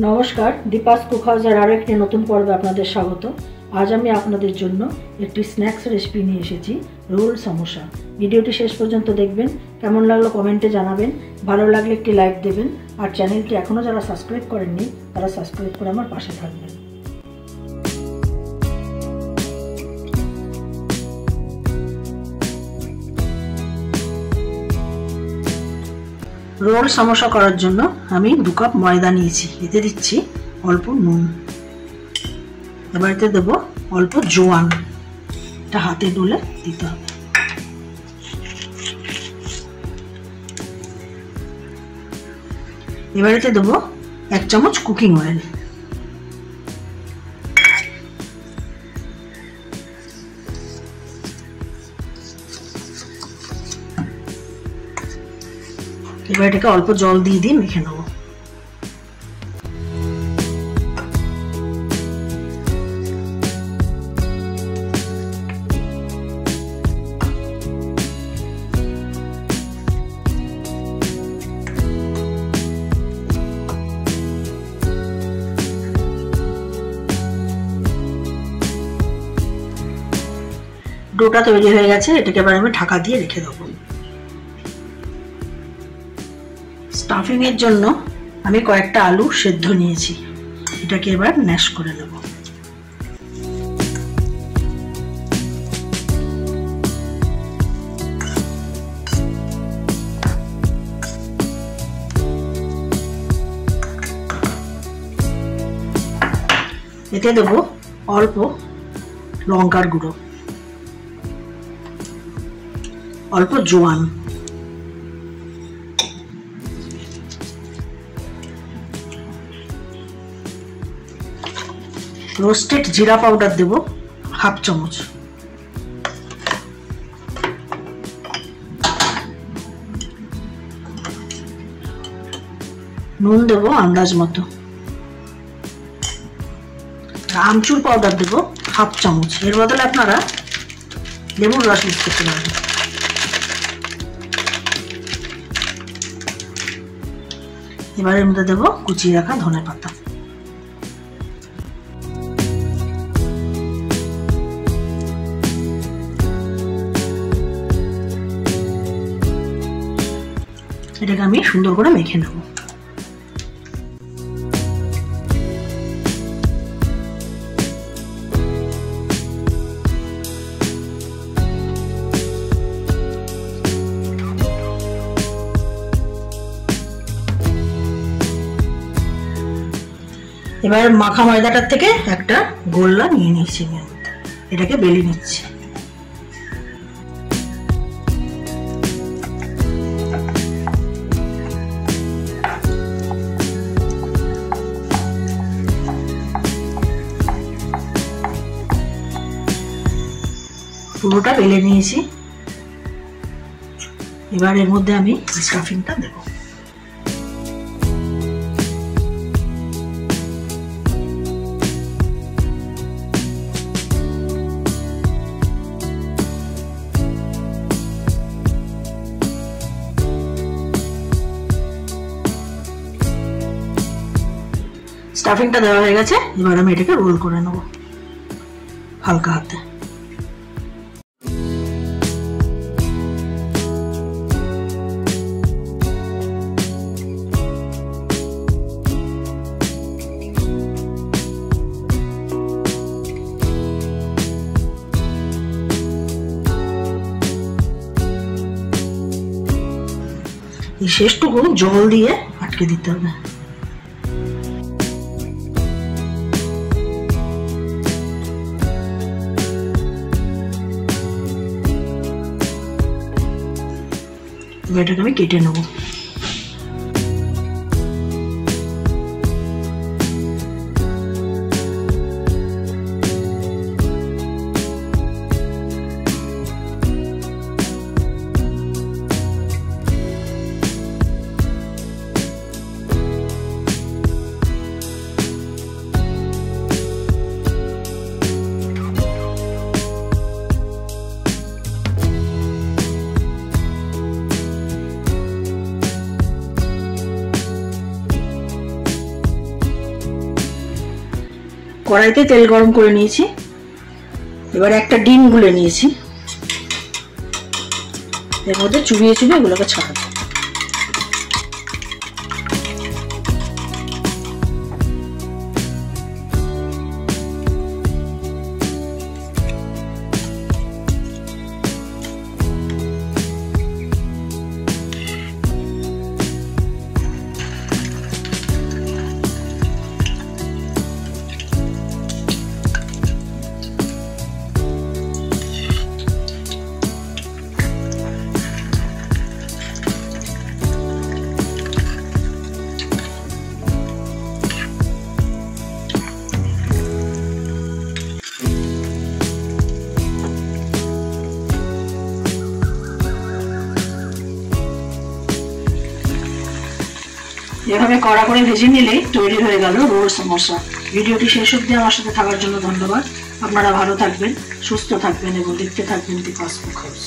নমস্কার, দীপাস কুক হাউসের আরও একটি নতুন পর্বে আপনাদের স্বাগত। আজ আমি আপনাদের জন্য একটি স্ন্যাক্স রেসিপি নিয়ে এসেছি, রোল সমোসা। ভিডিওটি শেষ পর্যন্ত দেখবেন। কেমন লাগলো কমেন্টে জানাবেন, ভালো লাগলে একটি লাইক দেবেন, আর চ্যানেলটি এখনও যারা সাবস্ক্রাইব করেননি তারা সাবস্ক্রাইব করে আমার পাশে থাকবেন। রোল সমোসা করার জন্য আমি 2 কাপ ময়দা নিয়েছি, এতে দিচ্ছি অল্প নুন, এবার এতে দেবো অল্প জোয়ান, এটা হাতে ডলে দিতে হবে। এবার এতে দেবো 1 চামচ কুকিং অয়েল, এবার এটাকে অল্প জল দিয়ে মেখে নেব। ডোটা তৈরি হয়ে গেছে, এটাকে এবার আমি ঢাকা দিয়ে রেখে দেবো। স্টাফিং এর জন্য আমি কয়েকটা আলু সেদ্ধ নিয়েছি, এটাকে এবার ম্যাশ করে নেব। এতে দেব অল্প লঙ্কার গুঁড়ো, অল্প জোয়ান, রোস্টেড জিরা পাউডার দেব 1/2 চামচ, নুন দেব আন্দাজ মতো, আমচুর পাউডার দেব 1/2 চামচ, এর বদলে আপনারা লেবুর রস ইউজ করতে পারেন। এবার এর মধ্যে দেব কুচিয়ে রাখা ধনেপাতা। এটাকে আমি সুন্দর করে মেখে নেব। এবার মাখা ময়দাটার থেকে একটা গোল্লা নিয়ে নিচ্ছি, এটাকে বেলে নিচ্ছি। পুরোটা বেলে নিয়েছি, এবার এর মধ্যে আমি স্টাফিংটা দেব। স্টাফিংটা দেওয়া হয়ে গেছে, এবার আমি এটাকে রোল করে নেব হালকা হাতে। এই শেষটুকু জল দিয়ে আটকে দিতে হবে। এটাকে আমি কেটে নেব। কড়াইতে তেল গরম করে নিয়েছি। এবার একটা ডিম গুলে নিয়েছি, এর মধ্যে চুবিয়ে চুবিয়ে এগুলোকে ছাড়াবো। এভাবে কড়া করে ভেজে নিলেই তৈরি হয়ে গেল রোল সমোসা। ভিডিওটি শেষ অবধি আমার সাথে থাকার জন্য ধন্যবাদ। আপনারা ভালো থাকবেন, সুস্থ থাকবেন এবং দেখতে থাকবেন দি কসমো হাউস।